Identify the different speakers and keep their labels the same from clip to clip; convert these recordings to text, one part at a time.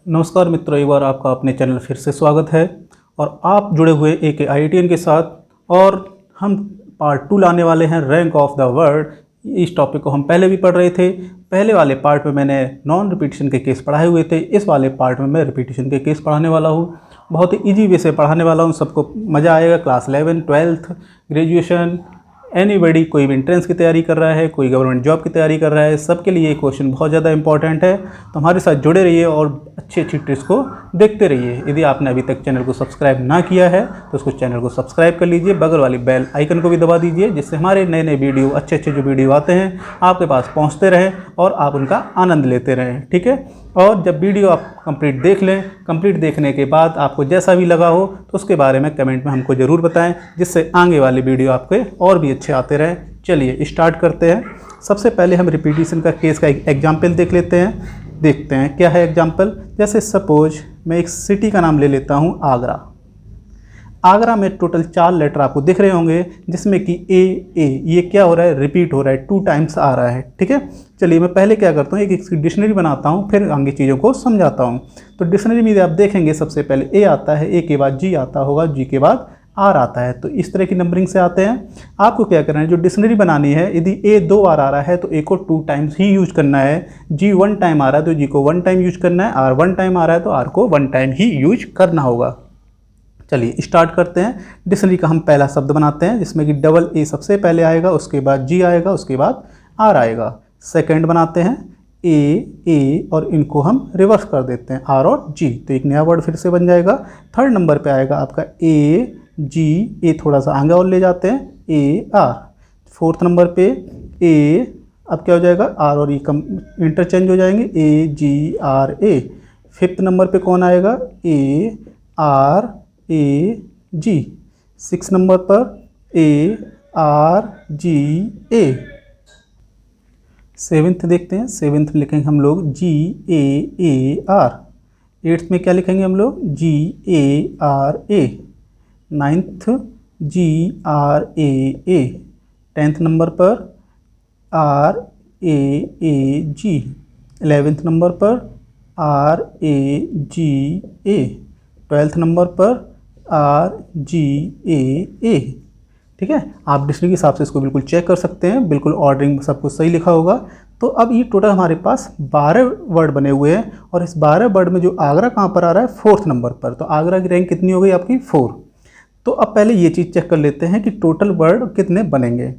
Speaker 1: नमस्कार मित्रों, एक बार आपका अपने चैनल फिर से स्वागत है और आप जुड़े हुए एक IITian के साथ। और हम पार्ट 2 लाने वाले हैं, रैंक ऑफ द वर्ड। इस टॉपिक को हम पहले भी पढ़ रहे थे। पहले वाले पार्ट में मैंने नॉन रिपीटिशन के केस पढ़ाए हुए थे। इस वाले पार्ट में मैं रिपीटिशन के केस पढ़ाने वाला हूँ। बहुत ही ईजी वे से पढ़ाने वाला हूँ, सबको मज़ा आएगा। क्लास 11, 12th, ग्रेजुएशन, एनीबडी, कोई भी एंट्रेंस की तैयारी कर रहा है, कोई गवर्नमेंट जॉब की तैयारी कर रहा है, सबके लिए ये क्वेश्चन बहुत ज़्यादा इंपॉर्टेंट है। तो हमारे साथ जुड़े रहिए और अच्छी अच्छी ट्रिक्स को देखते रहिए। यदि आपने अभी तक चैनल को सब्सक्राइब ना किया है तो उसको चैनल को सब्सक्राइब कर लीजिए, बगल वाली बेल आइकन को भी दबा दीजिए, जिससे हमारे नए नए वीडियो, अच्छे अच्छे जो वीडियो आते हैं आपके पास पहुँचते रहें और आप उनका आनंद लेते रहें। ठीक है। और जब वीडियो आप कंप्लीट देख लें, कंप्लीट देखने के बाद आपको जैसा भी लगा हो तो उसके बारे में कमेंट में हमको ज़रूर बताएं, जिससे आगे वाले वीडियो आपके और भी अच्छे आते रहें। चलिए स्टार्ट करते हैं। सबसे पहले हम रिपीटिशन का केस का एक एग्जाम्पल देख लेते हैं। देखते हैं क्या है एग्जाम्पल। जैसे सपोज मैं एक सिटी का नाम ले लेता हूँ, आगरा। आगरा में टोटल 4 लेटर आपको दिख रहे होंगे, जिसमें कि ए ये क्या हो रहा है, रिपीट हो रहा है, 2 टाइम्स आ रहा है। ठीक है। चलिए मैं पहले क्या करता हूँ, एक डिक्शनरी बनाता हूँ, फिर आगे चीज़ों को समझाता हूँ। तो डिक्शनरी में आप देखेंगे सबसे पहले ए आता है, ए के बाद जी आता होगा, जी के बाद आर आता है। तो इस तरह की नंबरिंग से आते हैं। आपको क्या करना है, जो डिक्शनरी बनानी है, यदि ए 2 बार आ रहा है तो ए को 2 टाइम्स ही यूज करना है। जी 1 टाइम आ रहा है तो जी को 1 टाइम यूज करना है। आर 1 टाइम आ रहा है तो आर को 1 टाइम ही यूज करना होगा। चलिए स्टार्ट करते हैं। डिक्शनरी का हम पहला शब्द बनाते हैं, जिसमें कि डबल ए सबसे पहले आएगा, उसके बाद जी आएगा, उसके बाद आर आएगा। सेकंड बनाते हैं ए और इनको हम रिवर्स कर देते हैं, आर और जी, तो एक नया वर्ड फिर से बन जाएगा। थर्ड नंबर पे आएगा आपका ए जी, ए थोड़ा सा आगे और ले जाते हैं, ए आर। फोर्थ नंबर पे ए, अब क्या हो जाएगा, आर और ई कम इंटरचेंज हो जाएंगे, ए जी आर ए। फिफ्थ नंबर पे कौन आएगा, ए आर ए जी। 6 नंबर पर A R G A. 7th देखते हैं। 7th लिखेंगे हम लोग जी ए आर। 8th में क्या लिखेंगे हम लोग, G A R A. 9th G R A. 10th number पर R A G. 11th number पर R A G A. 12th number पर आर जी ए। ठीक है। आप डिक्शनरी के हिसाब से इसको बिल्कुल चेक कर सकते हैं, बिल्कुल ऑर्डरिंग सब कुछ सही लिखा होगा। तो अब ये टोटल हमारे पास 12 वर्ड बने हुए हैं, और इस 12 वर्ड में जो आगरा कहाँ पर आ रहा है, 4th नंबर पर। तो आगरा की रैंक कितनी हो गई आपकी, 4। तो अब पहले ये चीज़ चेक कर लेते हैं कि टोटल वर्ड कितने बनेंगे।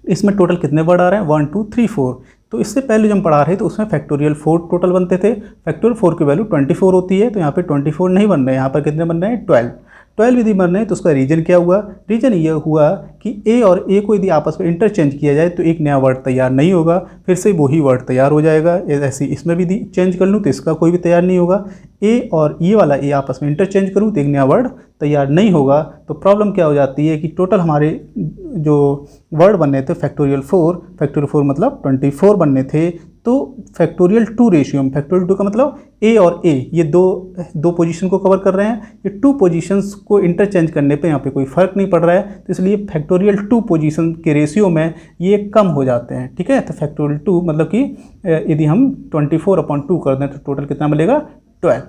Speaker 1: इसमें टोटल कितने वर्ड आ रहे हैं, 1 2 3 4। तो इससे पहले जो हम पढ़ा रहे थे उसमें फैक्टोरियल 4 टोटल बनते थे। फैक्टोरियल 4 की वैल्यू 24 होती है, तो यहाँ पे 24 नहीं बन रहे हैं, यहाँ पर कितने बन रहे हैं, 12 यदि बन रहे हैं। तो उसका रीजन क्या हुआ, रीजन ये हुआ कि ए और ए को यदि आपस में इंटरचेंज किया जाए तो एक नया वर्ड तैयार नहीं होगा, फिर से वही वर्ड तैयार हो जाएगा। ऐसे इसमें भी चेंज कर लूँ तो इसका कोई भी तैयार नहीं होगा। ए और ये वाला ए आपस में इंटरचेंज करूँ तो एक नया वर्ड तैयार नहीं होगा। तो प्रॉब्लम क्या हो जाती है कि टोटल हमारे जो वर्ड बनने थे फैक्टोरियल 4 मतलब 24 बनने थे। तो फैक्टोरियल 2 रेशियो में, फैक्टोरियल 2 का मतलब ए और ए ये दो पोजीशन को कवर कर रहे हैं। ये 2 पोजीशंस को इंटरचेंज करने पे यहाँ पे कोई फ़र्क नहीं पड़ रहा है, तो इसलिए फैक्टोरियल 2 पोजीशन के रेशियो में ये कम हो जाते हैं। ठीक है। तो फैक्टोरियल 2 मतलब कि यदि हम 24/2 कर दें तो टोटल कितना मिलेगा, 12।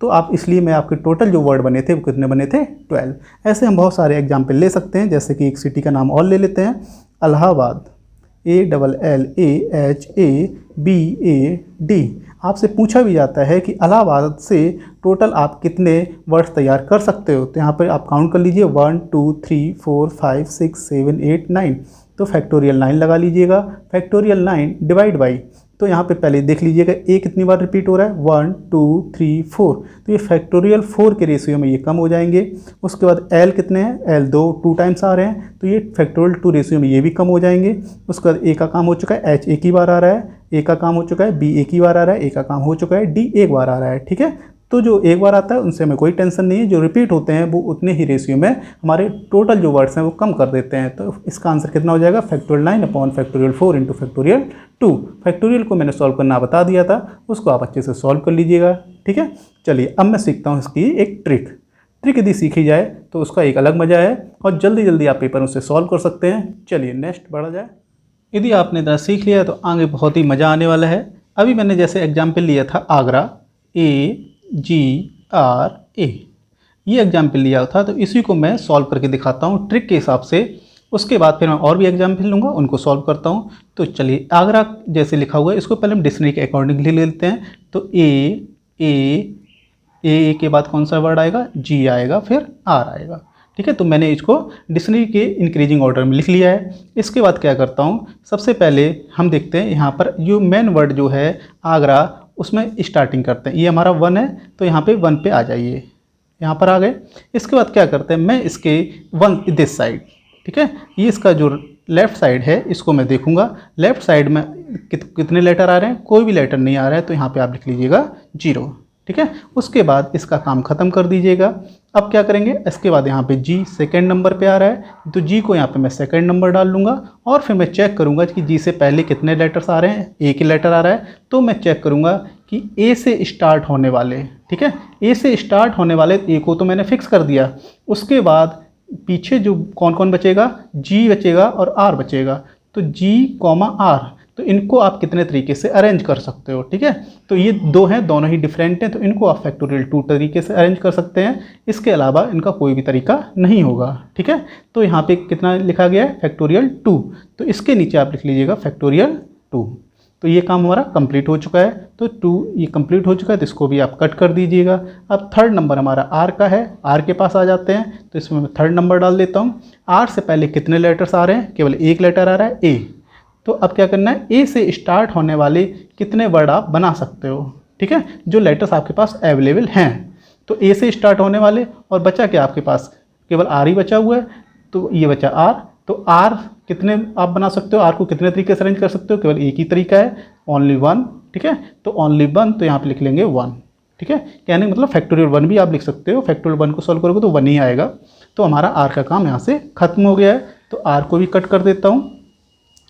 Speaker 1: तो आप इसलिए मैं आपके टोटल जो वर्ड बने थे वो कितने बने थे, 12। ऐसे हम बहुत सारे एग्जाम्पल ले सकते हैं। जैसे कि एक सिटी का नाम और ले लेते हैं, इलाहाबाद, ALLAHABAD। आपसे पूछा भी जाता है कि इलाहाबाद से टोटल आप कितने वर्ड्स तैयार कर सकते हो। तो यहाँ पर आप काउंट कर लीजिए, 1 2 3 4 5 6 7 8 9। तो फैक्टोरियल 9 लगा लीजिएगा। फैक्टोरियल 9 डिवाइड बाई, तो यहाँ पे पहले देख लीजिएगा ए कितनी बार रिपीट हो रहा है, 1 2 3 4। तो ये फैक्टोरियल 4 के रेशियो में ये कम हो जाएंगे। उसके बाद एल कितने हैं, एल 2 टाइम्स आ रहे हैं, तो ये फैक्टोरियल 2 रेशियो में ये भी कम हो जाएंगे। उसके बाद ए का काम हो चुका है, एच एक ही बार आ रहा है, ए का काम हो चुका है, बी एक ही बार आ रहा है, ए का काम हो चुका है, डी एक बार आ रहा है। ठीक है। तो जो एक बार आता है उनसे हमें कोई टेंशन नहीं है, जो रिपीट होते हैं वो उतने ही रेशियो में हमारे टोटल जो वर्ड्स हैं वो कम कर देते हैं। तो इसका आंसर कितना हो जाएगा, factorial 9 upon factorial 4 into factorial 2। Factorial को मैंने सॉल्व करना बता दिया था, उसको आप अच्छे से सॉल्व कर लीजिएगा। ठीक है। चलिए अब मैं सीखता हूँ इसकी एक ट्रिक यदि सीखी जाए तो उसका एक अलग मज़ा है और जल्दी जल्दी आप पेपर उससे सॉल्व कर सकते हैं। चलिए नेक्स्ट बढ़ा जाए। यदि आपने इतना सीख लिया तो आगे बहुत ही मज़ा आने वाला है। अभी मैंने जैसे एग्जाम्पल लिया था आगरा, AGRA, ये एग्जाम्पल लिया था। तो इसी को मैं सॉल्व करके दिखाता हूँ ट्रिक के हिसाब से। उसके बाद फिर मैं और भी एग्जाम्पल लूँगा, उनको सॉल्व करता हूँ। तो चलिए, आगरा जैसे लिखा हुआ है इसको पहले हम डिक्शनरी के अकॉर्डिंग ले लेते हैं। तो ए के बाद कौन सा वर्ड आएगा, G आएगा, फिर R आएगा। ठीक है, तो मैंने इसको डिक्शनरी के इंक्रीजिंग ऑर्डर में लिख लिया है। इसके बाद क्या करता हूँ, सबसे पहले हम देखते हैं यहाँ पर जो मेन वर्ड जो है आगरा, उसमें स्टार्टिंग करते हैं। ये हमारा 1 है, तो यहाँ पे 1 पे आ जाइए, यहाँ पर आ गए। इसके बाद क्या करते हैं, मैं इसके 1 दिस साइड, ठीक है, ये इसका जो लेफ़्ट साइड है इसको मैं देखूंगा। लेफ़्ट साइड में कितने लेटर आ रहे हैं, कोई भी लेटर नहीं आ रहा है, तो यहाँ पे आप लिख लीजिएगा 0। ठीक है, उसके बाद इसका काम ख़त्म कर दीजिएगा। अब क्या करेंगे, इसके बाद यहाँ पे G सेकेंड नंबर पे आ रहा है, तो G को यहाँ पे मैं सेकेंड नंबर डाल लूँगा। और फिर मैं चेक करूँगा कि G से पहले कितने लेटर्स आ रहे हैं, एक ही लेटर आ रहा है, तो मैं चेक करूँगा कि A से स्टार्ट होने वाले, ठीक है, A से स्टार्ट होने वाले A को तो मैंने फिक्स कर दिया। उसके बाद पीछे जो कौन कौन बचेगा, G बचेगा और R बचेगा। तो G, R, तो इनको आप कितने तरीके से अरेंज कर सकते हो। ठीक है, तो ये दो हैं, दोनों ही डिफरेंट हैं, तो इनको आप फैक्टोरियल 2 तरीके से अरेंज कर सकते हैं। इसके अलावा इनका कोई भी तरीका नहीं होगा। ठीक है, तो यहाँ पे कितना लिखा गया है, फैक्टोरियल 2, तो इसके नीचे आप लिख लीजिएगा फैक्टोरियल 2। तो ये काम हमारा कंप्लीट हो चुका है। तो 2 ये कंप्लीट हो चुका है, तो इसको भी आप कट कर दीजिएगा। अब थर्ड नंबर हमारा R का है, R के पास आ जाते हैं, तो इसमें मैं थर्ड नंबर डाल देता हूँ। R से पहले कितने लेटर्स आ रहे हैं, केवल एक लेटर आ रहा है, A। तो अब क्या करना है, A से स्टार्ट होने वाले कितने वर्ड आप बना सकते हो। ठीक है, जो लेटर्स आपके पास अवेलेबल हैं, तो A से स्टार्ट होने वाले, और बचा क्या आपके पास, केवल R ही बचा हुआ है, तो ये बचा R। तो R कितने आप बना सकते हो, R को कितने तरीके से अरेंज कर सकते हो, केवल एक ही तरीका है, ओनली 1। ठीक है, तो ओनली 1, तो यहाँ पे लिख लेंगे 1। ठीक है, कहने का मतलब फैक्टोरियल 1 भी आप लिख सकते हो, फैक्टोरियल 1 को सॉल्व करोगे तो 1 ही आएगा। तो हमारा R का काम यहाँ से खत्म हो गया है, तो R को भी कट कर देता हूँ।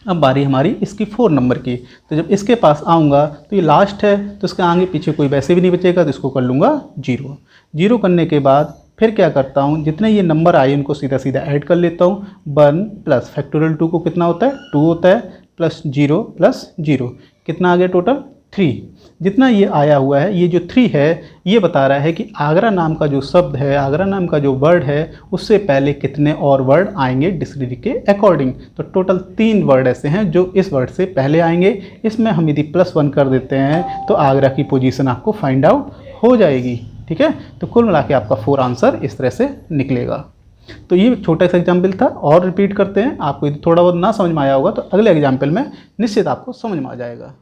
Speaker 1: अब बारी हमारी इसकी 4 नंबर की, तो जब इसके पास आऊँगा तो ये लास्ट है, तो इसके आगे पीछे कोई वैसे भी नहीं बचेगा, तो इसको कर लूँगा 0। 0 करने के बाद फिर क्या करता हूँ, जितने ये नंबर आए उनको सीधा सीधा ऐड कर लेता हूँ। 1 प्लस फैक्टोरियल 2 को कितना होता है, 2 होता है, प्लस 0 प्लस 0 कितना आ गया, टोटल 3। जितना ये आया हुआ है, ये जो 3 है, ये बता रहा है कि आगरा नाम का जो शब्द है, आगरा नाम का जो वर्ड है, उससे पहले कितने और वर्ड आएंगे डिक्शनरी के अकॉर्डिंग। तो टोटल 3 वर्ड ऐसे हैं जो इस वर्ड से पहले आएंगे। इसमें हम यदि +1 कर देते हैं तो आगरा की पोजीशन आपको फाइंड आउट हो जाएगी। ठीक है, तो कुल मिला के आपका 4 आंसर इस तरह से निकलेगा। तो ये छोटा सा एग्जाम्पल था, और रिपीट करते हैं। आपको यदि थोड़ा बहुत ना समझ में आया होगा तो अगले एग्जाम्पल में निश्चित आपको समझ में आ जाएगा।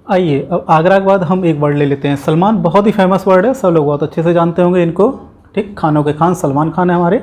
Speaker 1: आइए, अब आगरा के बाद हम एक वर्ड ले लेते हैं, सलमान। बहुत ही फेमस वर्ड है, सब लोग बहुत अच्छे से जानते होंगे इनको। ठीक, खानों के खान सलमान खान है हमारे।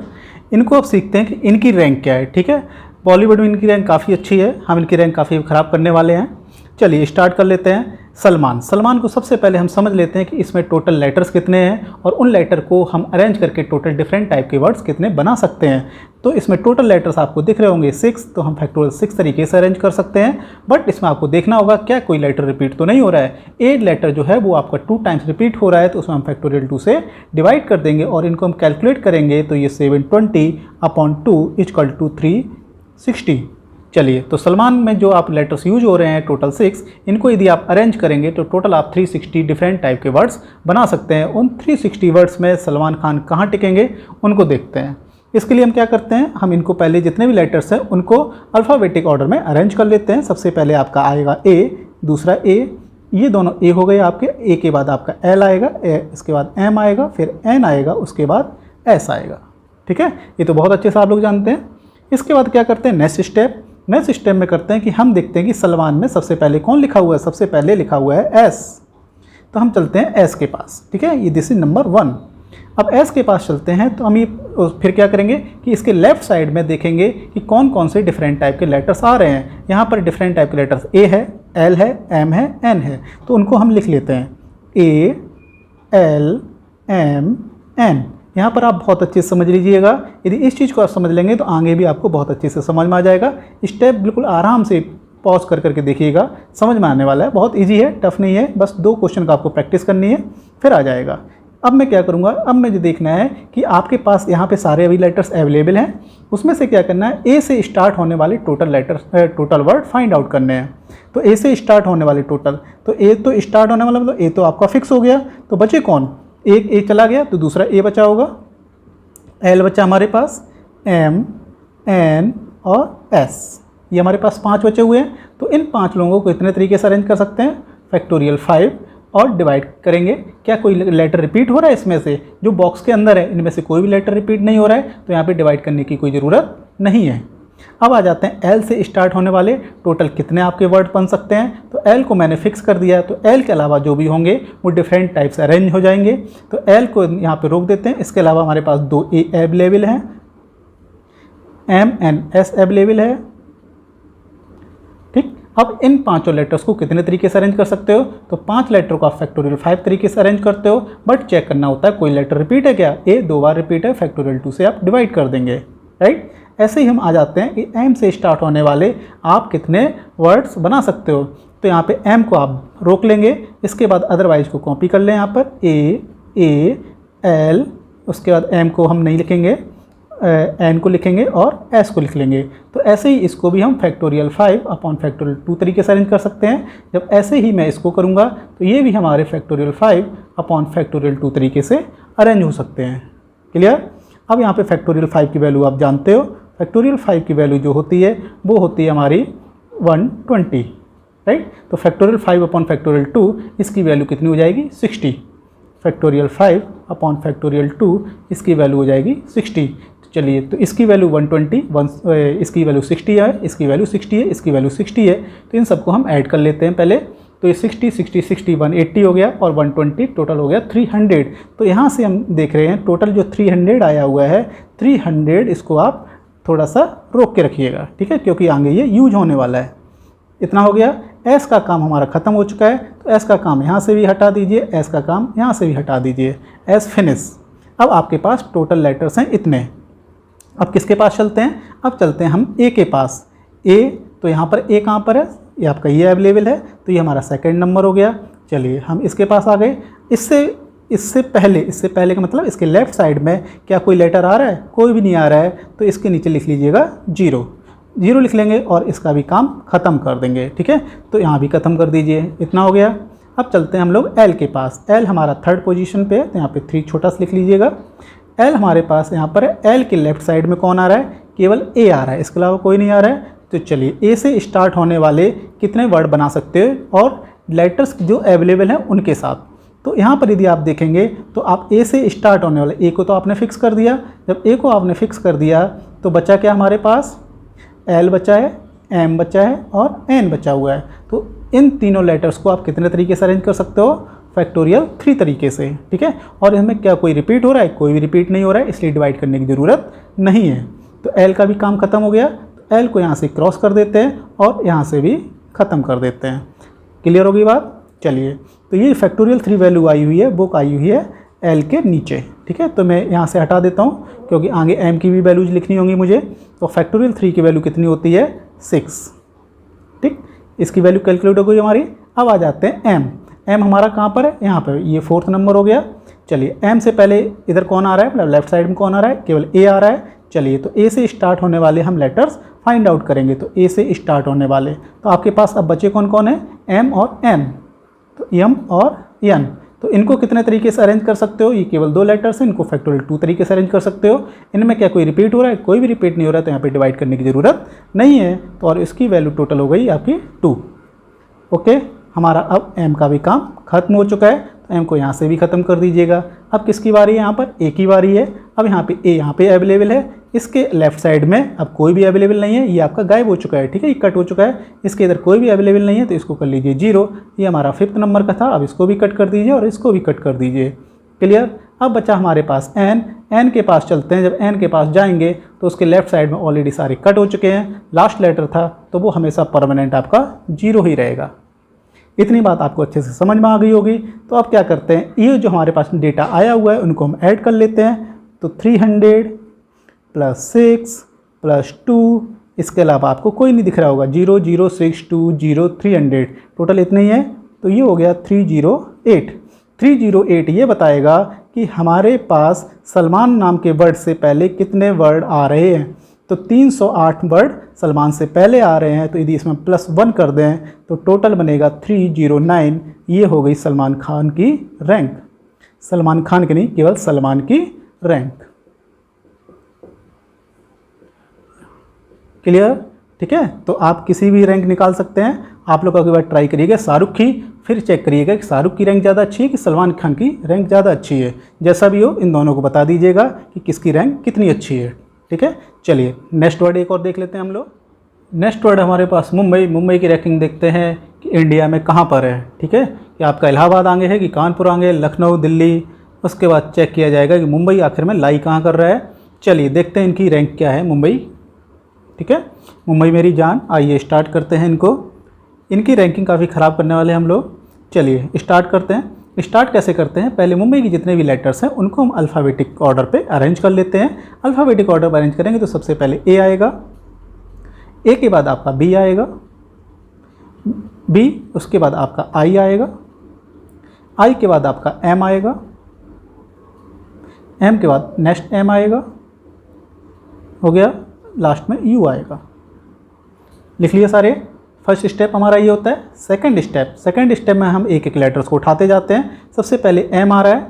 Speaker 1: इनको अब सीखते हैं कि इनकी रैंक क्या है। ठीक है, बॉलीवुड में इनकी रैंक काफ़ी अच्छी है, हम इनकी रैंक काफ़ी ख़राब करने वाले हैं। चलिए स्टार्ट कर लेते हैं। सलमान को सबसे पहले हम समझ लेते हैं कि इसमें टोटल लेटर्स कितने हैं, और उन लेटर को हम अरेंज करके टोटल डिफरेंट टाइप के वर्ड्स कितने बना सकते हैं। तो इसमें टोटल लेटर्स आपको दिख रहे होंगे 6, तो हम फैक्टोरियल 6 तरीके से अरेंज कर सकते हैं। बट इसमें आपको देखना होगा क्या कोई लेटर रिपीट तो नहीं हो रहा है। 8 लेटर जो है वो आपका 2 टाइम्स रिपीट हो रहा है, तो उसमें हम फैक्टोरियल 2 से डिवाइड कर देंगे, और इनको हम कैलकुलेट करेंगे तो ये 720/2 = 360। चलिए, तो सलमान में जो आप लेटर्स यूज हो रहे हैं टोटल 6, इनको यदि आप अरेंज करेंगे तो टोटल आप 360 डिफरेंट टाइप के वर्ड्स बना सकते हैं। उन 360 वर्ड्स में सलमान खान कहाँ टिकेंगे उनको देखते हैं। इसके लिए हम क्या करते हैं, हम इनको पहले जितने भी लेटर्स हैं उनको अल्फ़ाबेटिक ऑर्डर में अरेंज कर लेते हैं। सबसे पहले आपका आएगा A, दूसरा A, ये दोनों A हो गए आपके। A के बाद आपका L आएगा, इसके बाद M आएगा, फिर N आएगा, उसके बाद S आएगा। ठीक है, ये तो बहुत अच्छे से आप लोग जानते हैं। इसके बाद क्या करते हैं, नेक्स्ट स्टेप में करते हैं कि हम देखते हैं कि सलमान में सबसे पहले कौन लिखा हुआ है। सबसे पहले लिखा हुआ है S, तो हम चलते हैं S के पास। ठीक है, ये दिस इज नंबर 1। अब S के पास चलते हैं, तो हम ये फिर क्या करेंगे कि इसके लेफ्ट साइड में देखेंगे कि कौन कौन से डिफरेंट टाइप के लेटर्स आ रहे हैं। यहाँ पर डिफरेंट टाइप के लेटर्स A है, L है, M है, N है, तो उनको हम लिख लेते हैं A, L, M, N। यहाँ पर आप बहुत अच्छे से समझ लीजिएगा। यदि इस चीज़ को आप समझ लेंगे तो आगे भी आपको बहुत अच्छे से समझ में आ जाएगा। स्टेप बिल्कुल आराम से पॉज कर करके देखिएगा, समझ में आने वाला है। बहुत इजी है, टफ नहीं है, बस 2 क्वेश्चन का आपको प्रैक्टिस करनी है, फिर आ जाएगा। अब मैं क्या करूँगा, अब मुझे देखना है कि आपके पास यहाँ पे सारे अभी लेटर्स अवेलेबल हैं, उसमें से क्या करना है, ए से स्टार्ट होने वाले टोटल वर्ड फाइंड आउट करने हैं। तो ए से स्टार्ट होने वाले टोटल, तो ए तो स्टार्ट होने वाला मतलब ए तो आपका फिक्स हो गया, तो बचे कौन, एक ए चला गया तो दूसरा ए बचा होगा, एल बचा हमारे पास, एम, एन और एस, ये हमारे पास 5 बचे हुए हैं। तो इन 5 लोगों को इतने तरीके से अरेंज कर सकते हैं, फैक्टोरियल 5 और डिवाइड करेंगे। क्या कोई लेटर रिपीट हो रहा है इसमें से, जो बॉक्स के अंदर है इनमें से कोई भी लेटर रिपीट नहीं हो रहा है, तो यहाँ पे डिवाइड करने की कोई ज़रूरत नहीं है। अब आ जाते हैं एल से स्टार्ट होने वाले टोटल कितने आपके वर्ड बन सकते हैं। तो एल को मैंने फिक्स कर दिया, तो एल के अलावा जो भी होंगे वो डिफरेंट टाइप से अरेंज हो जाएंगे। तो एल को यहाँ पे रोक देते हैं। इसके अलावा हमारे पास 2 ए अवेलेबल हैं, एम एन एस अवेलेबल है। ठीक, अब इन 5 लेटर्स को कितने तरीके से अरेंज कर सकते हो, तो 5 लेटर को आप फैक्टोरियल 5 तरीके से अरेंज करते हो, बट चेक करना होता है कोई लेटर रिपीट है क्या, ए 2 बार रिपीट है, फैक्टोरियल 2 से आप डिवाइड कर देंगे, राइट। ऐसे ही हम आ जाते हैं कि एम से स्टार्ट होने वाले आप कितने वर्ड्स बना सकते हो। तो यहाँ पे एम को आप रोक लेंगे, इसके बाद अदरवाइज को कॉपी कर लें, यहाँ पर ए एल, उसके बाद एम को हम नहीं लिखेंगे, एन को लिखेंगे और एस को लिख लेंगे। तो ऐसे ही इसको भी हम फैक्टोरियल 5 अपॉन फैक्टोरियल 2 तरीके से अरेंज कर सकते हैं। जब ऐसे ही मैं इसको करूँगा तो ये भी हमारे फैक्टोरियल 5 अपॉन फैक्टोरियल 2 तरीके से अरेंज हो सकते हैं। क्लियर। अब यहाँ पे फैक्टोरियल 5 की वैल्यू आप जानते हो, फैक्टोरियल 5 की वैल्यू जो होती है वो होती है हमारी 120, राइट। तो फैक्टोरियल 5 अपॉन फैक्टोरियल 2 इसकी वैल्यू कितनी हो जाएगी, 60। फैक्टोरियल 5 अपॉन फैक्टोरियल 2 इसकी वैल्यू हो जाएगी 60। चलिए, तो इसकी वैल्यू 120, इसकी वैल्यू 60 है, इसकी वैल्यू 60 है, इसकी वैल्यू 60 है। तो इन सबको हम ऐड कर लेते हैं पहले। तो ये 60 60 60 180 हो गया और 120 टोटल हो गया 300। तो यहाँ से हम देख रहे हैं टोटल जो 300 आया हुआ है, 300 इसको आप थोड़ा सा रोक के रखिएगा, ठीक है, क्योंकि आगे ये यूज होने वाला है। इतना हो गया। एस का काम हमारा ख़त्म हो चुका है, तो एस का काम यहाँ से भी हटा दीजिए, एस का काम यहाँ से भी हटा दीजिए, एस फिनिश। अब आपके पास टोटल लेटर्स हैं इतने। अब किसके पास चलते हैं, अब चलते हैं हम ए के पास। ए, तो यहाँ पर ए कहाँ पर है, ये आपका ये अवेलेबल है, तो ये हमारा सेकंड नंबर हो गया। चलिए हम इसके पास आ गए। इससे पहले का मतलब इसके लेफ़्ट साइड में क्या कोई लेटर आ रहा है, कोई भी नहीं आ रहा है, तो इसके नीचे लिख लीजिएगा 0 लिख लेंगे और इसका भी काम ख़त्म कर देंगे, ठीक है। तो यहाँ भी ख़त्म कर दीजिए, इतना हो गया। अब चलते हैं हम लोग एल के पास। एल हमारा 3rd पोजीशन पे है, तो यहाँ पे 3 छोटा सा लिख लीजिएगा। एल हमारे पास यहाँ पर है। एल के लेफ्ट साइड में कौन आ रहा है, केवल ए आ रहा है, इसके अलावा कोई नहीं आ रहा है। तो चलिए ए से स्टार्ट होने वाले कितने वर्ड बना सकते हो और लेटर्स जो अवेलेबल हैं उनके साथ। तो यहाँ पर यदि आप देखेंगे तो आप ए से स्टार्ट होने वाले, ए को तो आपने फिक्स कर दिया। जब ए को आपने फिक्स कर दिया तो बचा क्या हमारे पास, एल बचा है, एम बचा है और एन बचा हुआ है। तो इन तीनों लेटर्स को आप कितने तरीके से अरेंज कर सकते हो, फैक्टोरियल 3 तरीके से, ठीक है। और इसमें क्या कोई रिपीट हो रहा है, कोई भी रिपीट नहीं हो रहा है, इसलिए डिवाइड करने की ज़रूरत नहीं है। तो एल का भी काम ख़त्म हो गया। तो एल को यहाँ से क्रॉस कर देते हैं और यहाँ से भी ख़त्म कर देते हैं। क्लियर होगी बात। चलिए, तो ये फैक्टोरियल 3 वैल्यू आई हुई है, बुक आई हुई है एल के नीचे, ठीक है। तो मैं यहाँ से हटा देता हूँ क्योंकि आगे एम की भी वैल्यूज लिखनी होंगी मुझे। तो फैक्टोरियल 3 की वैल्यू कितनी होती है, 6, ठीक। इसकी वैल्यू कैलकुलेट हो गई हमारी। अब आ जाते हैं एम। एम हमारा कहाँ पर है, यहाँ पर, ये 4th नंबर हो गया। चलिए, एम से पहले इधर कौन आ रहा है, मतलब लेफ्ट साइड में कौन आ रहा है, केवल ए आ रहा है। चलिए, तो ए से स्टार्ट होने वाले हम लेटर्स फाइंड आउट करेंगे। तो ए से स्टार्ट होने वाले, तो आपके पास अब बचे कौन कौन है, एम और एन। तो एम और एन, तो इनको कितने तरीके से अरेंज कर सकते हो, ये केवल 2 लेटर्स हैं, इनको फैक्टोरियल 2 तरीके से अरेंज कर सकते हो। इनमें क्या कोई रिपीट हो रहा है, कोई भी रिपीट नहीं हो रहा है, तो यहाँ पे डिवाइड करने की ज़रूरत नहीं है। तो और इसकी वैल्यू टोटल हो गई आपकी 2। ओके, हमारा अब एम का भी काम खत्म हो चुका है। तो एम को यहाँ से भी ख़त्म कर दीजिएगा। अब किसकी बारी है, यहाँ पर ए की बारी है। अब यहाँ पे ए यहाँ पे अवेलेबल है, इसके लेफ्ट साइड में अब कोई भी अवेलेबल नहीं है, ये आपका गायब हो चुका है, ठीक है, ये कट हो चुका है। इसके इधर कोई भी अवेलेबल नहीं है, तो इसको कर लीजिए 0। ये हमारा 5th नंबर का था, अब इसको भी कट कर दीजिए और इसको भी कट कर दीजिए। क्लियर। अब बचा हमारे पास एन। एन के पास चलते हैं। जब एन के पास जाएंगे तो उसके लेफ्ट साइड में ऑलरेडी सारे कट हो चुके हैं, लास्ट लेटर था, तो वो हमेशा परमानेंट आपका 0 ही रहेगा। इतनी बात आपको अच्छे से समझ में आ गई होगी। तो अब क्या करते हैं, ये जो हमारे पास डेटा आया हुआ है उनको हम ऐड कर लेते हैं। तो 300 + 6 + 2, इसके अलावा आपको कोई नहीं दिख रहा होगा, 0 0 6 2 0 300, टोटल इतना ही है। तो ये हो गया 308। 308 ये बताएगा कि हमारे पास सलमान नाम के वर्ड से पहले कितने वर्ड आ रहे हैं। तो 308 वर्ड सलमान से पहले आ रहे हैं, तो यदि इसमें +1 कर दें तो टोटल बनेगा 309। ये हो गई सलमान खान की रैंक। सलमान खान की नहीं, केवल सलमान की रैंक। क्लियर? ठीक है, तो आप किसी भी रैंक निकाल सकते हैं। आप लोग अगली बार ट्राई करिएगा शाहरुख की, फिर चेक करिएगा कि शाहरुख की रैंक ज़्यादा अच्छी है कि सलमान खान की रैंक ज़्यादा अच्छी है। जैसा भी हो इन दोनों को बता दीजिएगा कि किसकी रैंक कितनी अच्छी है। ठीक है, चलिए नेक्स्ट वर्ड एक और देख लेते हैं हम लोग। नेक्स्ट वर्ड हमारे पास मुंबई। मुंबई की रैंकिंग देखते हैं कि इंडिया में कहाँ पर है। ठीक है, कि आपका इलाहाबाद आगे है कि कानपुर आगे, लखनऊ, दिल्ली। उसके बाद चेक किया जाएगा कि मुंबई आखिर में लाई कहाँ कर रहा है। चलिए देखते हैं इनकी रैंक क्या है मुंबई। ठीक है, मुंबई मेरी जान, आइए स्टार्ट करते हैं इनको। इनकी रैंकिंग काफ़ी ख़राब करने वाले हम लोग। चलिए स्टार्ट करते हैं। स्टार्ट कैसे करते हैं, पहले मुंबई के जितने भी लेटर्स हैं उनको हम अल्फ़ाबेटिक ऑर्डर पे अरेंज कर लेते हैं। अल्फ़ाबेटिक ऑर्डर पर अरेंज करेंगे तो सबसे पहले ए आएगा, ए के बाद आपका बी आएगा, बी उसके बाद आपका आई आएगा, आई के बाद आपका एम आएगा, एम के बाद नेक्स्ट एम आएगा, हो गया, लास्ट में यू आएगा। लिख लिए सारे। फर्स्ट स्टेप हमारा ये होता है। सेकंड स्टेप में हम एक एक लेटर्स को उठाते जाते हैं। सबसे पहले एम आ रहा है।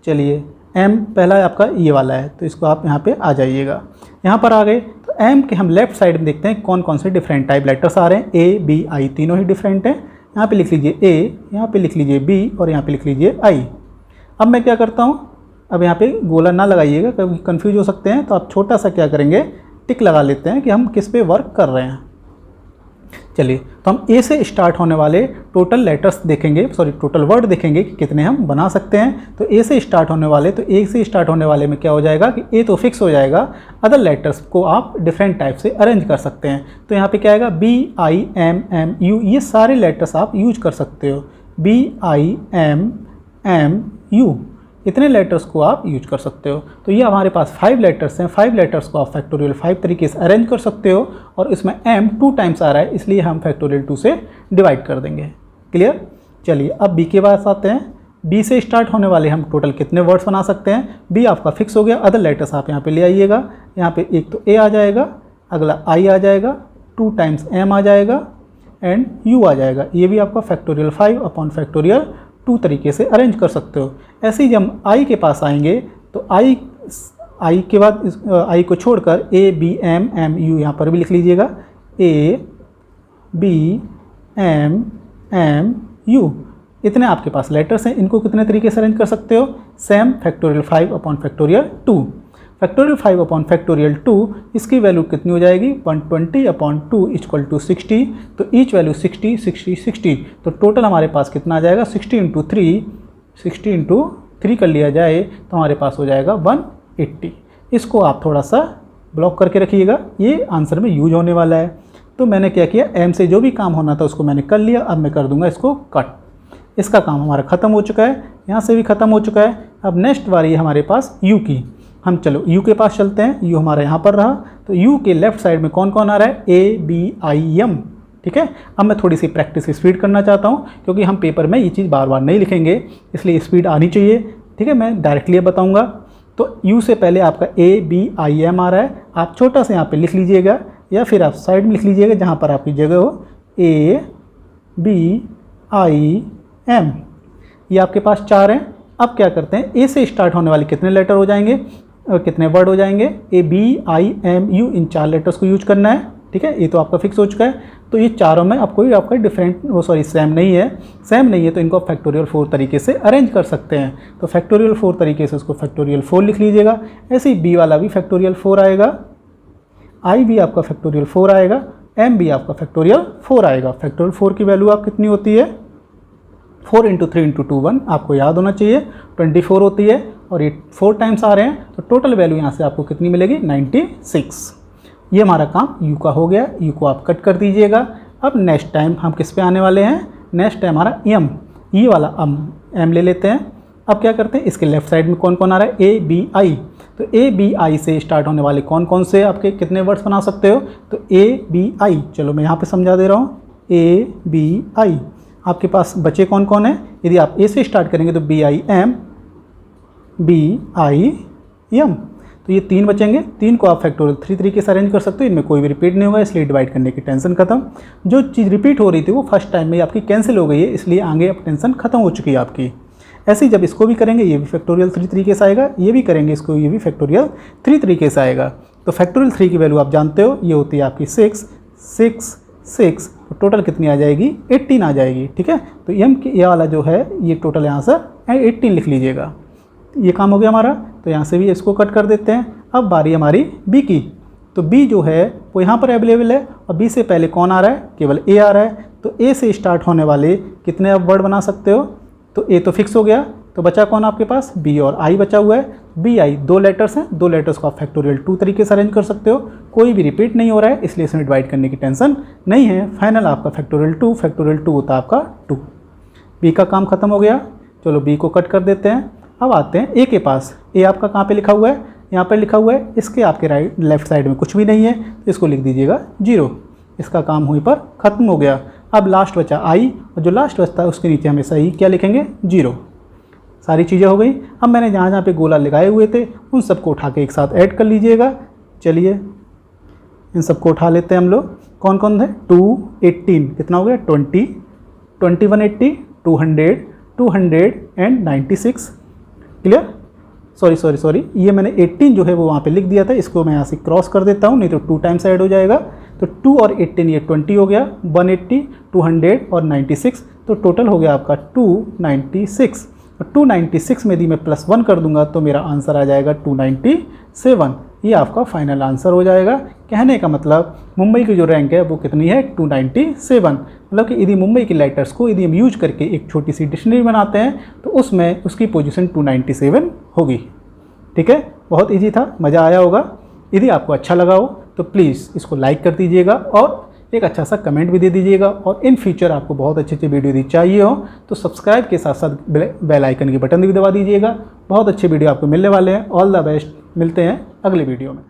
Speaker 1: चलिए एम पहला आपका ये वाला है, तो इसको आप यहाँ पे आ जाइएगा। यहाँ पर आ गए तो एम के हम लेफ्ट साइड में देखते हैं कौन कौन से डिफरेंट टाइप लेटर्स आ रहे हैं। ए बी आई तीनों ही डिफरेंट हैं। यहाँ पे लिख लीजिए ए, यहाँ पे लिख लीजिए बी और यहाँ पे लिख लीजिए आई। अब मैं क्या करता हूँ, अब यहाँ पे गोला ना लगाइएगा, कभी कन्फ्यूज हो सकते हैं, तो आप छोटा सा क्या करेंगे, टिक लगा लेते हैं कि हम किस पे वर्क कर रहे हैं। चलिए तो हम ए से स्टार्ट होने वाले टोटल लेटर्स देखेंगे, टोटल वर्ड देखेंगे कि कितने हम बना सकते हैं। तो ए से स्टार्ट होने वाले, तो ए से स्टार्ट होने वाले में क्या हो जाएगा कि ए तो फिक्स हो जाएगा, अदर लेटर्स को आप डिफरेंट टाइप से अरेंज कर सकते हैं। तो यहाँ पे क्या आएगा, B I M M U, ये सारे लेटर्स आप यूज कर सकते हो। B I M M U, इतने लेटर्स को आप यूज कर सकते हो। तो ये हमारे पास 5 लेटर्स हैं। 5 लेटर्स को आप फैक्टोरियल 5 तरीके से अरेंज कर सकते हो। और इसमें m 2 टाइम्स आ रहा है, इसलिए हम फैक्टोरियल 2 से डिवाइड कर देंगे। क्लियर? चलिए अब b के पास आते हैं। b से स्टार्ट होने वाले हम टोटल कितने वर्ड्स बना सकते हैं। b आपका फिक्स हो गया, अदर लेटर्स आप यहाँ पे ले आइएगा। यहाँ पे एक तो a आ जाएगा, अगला i आ जाएगा, 2 टाइम्स m आ जाएगा एंड u आ जाएगा। ये भी आपका फैक्टोरियल 5 अपॉन फैक्टोरियल 2 तरीके से अरेंज कर सकते हो। ऐसे ही जब हम आई के पास आएंगे तो आई के बाद आई को छोड़कर A B M M U यहाँ पर भी लिख लीजिएगा। A B M M U, इतने आपके पास लेटर्स हैं। इनको कितने तरीके से अरेंज कर सकते हो, same factorial 5 upon factorial 2। Factorial 5 upon factorial 2, इसकी वैल्यू कितनी हो जाएगी, 120 अपॉन 2 इक्वल टू 60। तो ईच वैल्यू 60 60 60, तो टोटल हमारे पास कितना आ जाएगा, 60 इंटू 3 कर लिया जाए तो हमारे पास हो जाएगा 180। इसको आप थोड़ा सा ब्लॉक करके रखिएगा, ये आंसर में यूज होने वाला है। तो मैंने क्या किया, एम से जो भी काम होना था उसको मैंने कर लिया। अब मैं कर दूंगा इसको कट। इसका काम हमारा ख़त्म हो चुका है, यहाँ से भी ख़त्म हो चुका है। अब नेक्स्ट बारी है हमारे पास यू की। हम चलो यू के पास चलते हैं। यू हमारा यहाँ पर रहा, तो यू के लेफ्ट साइड में कौन कौन आ रहा है, ए बी आई एम। ठीक है, अब मैं थोड़ी सी प्रैक्टिस स्पीड करना चाहता हूँ, क्योंकि हम पेपर में ये चीज़ बार बार नहीं लिखेंगे, इसलिए स्पीड आनी चाहिए। ठीक है, मैं डायरेक्टली बताऊँगा। तो यू से पहले आपका ए बी आई एम आ रहा है, आप छोटा सा यहाँ पे लिख लीजिएगा, या फिर आप साइड में लिख लीजिएगा जहाँ पर आपकी जगह हो, ए बी आई एम। ये आपके पास 4 हैं। अब क्या करते हैं, ए से स्टार्ट होने वाले कितने लेटर हो जाएंगे और कितने वर्ड हो जाएंगे, A B I M U, इन 4 लेटर्स को यूज करना है। ठीक है, ये तो आपका फिक्स हो चुका है। तो ये चारों में अब कोई आपका सेम नहीं है, तो इनको फैक्टोरियल 4 तरीके से अरेंज कर सकते हैं। तो फैक्टोरियल 4 तरीके से उसको फैक्टोरियल 4 लिख लीजिएगा। ऐसे ही बी वाला भी फैक्टोरियल 4 आएगा, आई भी आपका फैक्टोरियल 4 आएगा, एम भी आपका फैक्टोरियल 4 आएगा। फैक्टोरियल 4 की वैल्यू आप कितनी होती है, 4 इंटू 3 इंटू 2 1, आपको याद होना चाहिए 24 होती है। और ये 4 टाइम्स आ रहे हैं, तो टोटल वैल्यू यहाँ से आपको कितनी मिलेगी, 96। ये हमारा काम यू का हो गया। यू को आप कट कर दीजिएगा। अब नेक्स्ट टाइम हम किस पे आने वाले हैं, नेक्स्ट टाइम हमारा एम, ये वाला एम ले लेते हैं। अब क्या करते हैं, इसके लेफ्ट साइड में कौन कौन आ रहा है, ए बी आई। तो ए बी आई से स्टार्ट होने वाले कौन कौन से आपके कितने वर्ड्स बना सकते हो, तो ए बी आई। चलो मैं यहाँ पे समझा दे रहा हूँ, ए बी आई। आपके पास बचे कौन कौन है, यदि आप ए से स्टार्ट करेंगे तो बी आई एम, BIM। तो ये 3 बचेंगे, 3 को आप फैक्टोरियल 3 तरीके से अरेंज कर सकते हो, इनमें कोई भी रिपीट नहीं होगा, इसलिए डिवाइड करने की टेंशन खत्म। जो चीज़ रिपीट हो रही थी वो फर्स्ट टाइम में आपकी कैंसिल हो गई है, इसलिए आगे अब टेंशन खत्म हो चुकी है आपकी। ऐसे ही जब इसको भी करेंगे ये भी फैक्टोरियल 3 तरीके से आएगा, ये भी करेंगे इसको, ये भी फैक्टोरियल 3 तरीके से आएगा। तो फैक्टोरियल 3 की वैल्यू आप जानते हो, ये होती है आपकी 6 6 6, तो टोटल कितनी आ जाएगी 18 आ जाएगी। ठीक है, तो एम की ये वाला जो है ये टोटल यहाँ से 18 लिख लीजिएगा। ये काम हो गया हमारा, तो यहाँ से भी इसको कट कर देते हैं। अब बारी हमारी बी की, तो बी जो है वो यहाँ पर अवेलेबल है और बी से पहले कौन आ रहा है, केवल ए आ रहा है। तो ए से स्टार्ट होने वाले कितने आप वर्ड बना सकते हो, तो ए तो फिक्स हो गया, तो बचा कौन आपके पास, बी और आई बचा हुआ है। बी आई 2 लेटर्स हैं, 2 लेटर्स को आप फैक्टोरियल 2 तरीके से अरेंज कर सकते हो, कोई भी रिपीट नहीं हो रहा है, इसलिए इसमें डिवाइड करने की टेंशन नहीं है। फाइनल आपका फैक्टोरियल 2 होता है आपका 2। बी का काम खत्म हो गया, चलो बी को कट कर देते हैं। अब आते हैं ए के पास। ए आपका कहाँ पे लिखा हुआ है, यहाँ पर लिखा हुआ है, इसके आपके लेफ्ट साइड में कुछ भी नहीं है, तो इसको लिख दीजिएगा 0। इसका काम हुई पर ख़त्म हो गया। अब लास्ट बचा आई, और जो लास्ट बचता है उसके नीचे हमेशा ही क्या लिखेंगे, 0। सारी चीज़ें हो गई। अब मैंने जहाँ जहाँ पे गोला लगाए हुए थे उन सबको उठा के एक साथ ऐड कर लीजिएगा। चलिए इन सबको उठा लेते हैं हम लोग। कौन कौन है, 2 18 कितना हो गया, 20 21 80 200 200 एंड 96। क्लियर, सॉरी ये मैंने 18 जो है वो वहाँ पे लिख दिया था, इसको मैं यहाँ से क्रॉस कर देता हूँ, नहीं तो 2 टाइम्स ऐड हो जाएगा। तो 2 और 18 ये 20 हो गया, 180 200 और 96, तो टोटल हो गया आपका 296। और 296 में यदि मैं +1 कर दूंगा तो मेरा आंसर आ जाएगा 297। ये आपका फाइनल आंसर हो जाएगा। कहने का मतलब मुंबई की जो रैंक है वो कितनी है, 297। मतलब कि यदि मुंबई के लेटर्स को यदि हम यूज करके एक छोटी सी डिक्शनरी बनाते हैं तो उसमें उसकी पोजीशन 297 होगी। ठीक है, बहुत इजी था, मज़ा आया होगा। यदि आपको अच्छा लगा हो तो प्लीज़ इसको लाइक कर दीजिएगा और एक अच्छा सा कमेंट भी दे दीजिएगा। और इन फ्यूचर आपको बहुत अच्छी वीडियो यदि चाहिए हो तो सब्सक्राइब के साथ साथ बेल आइकन की बटन भी दबा दीजिएगा। बहुत अच्छे वीडियो आपको मिलने वाले हैं। ऑल द बेस्ट, मिलते हैं अगले वीडियो में।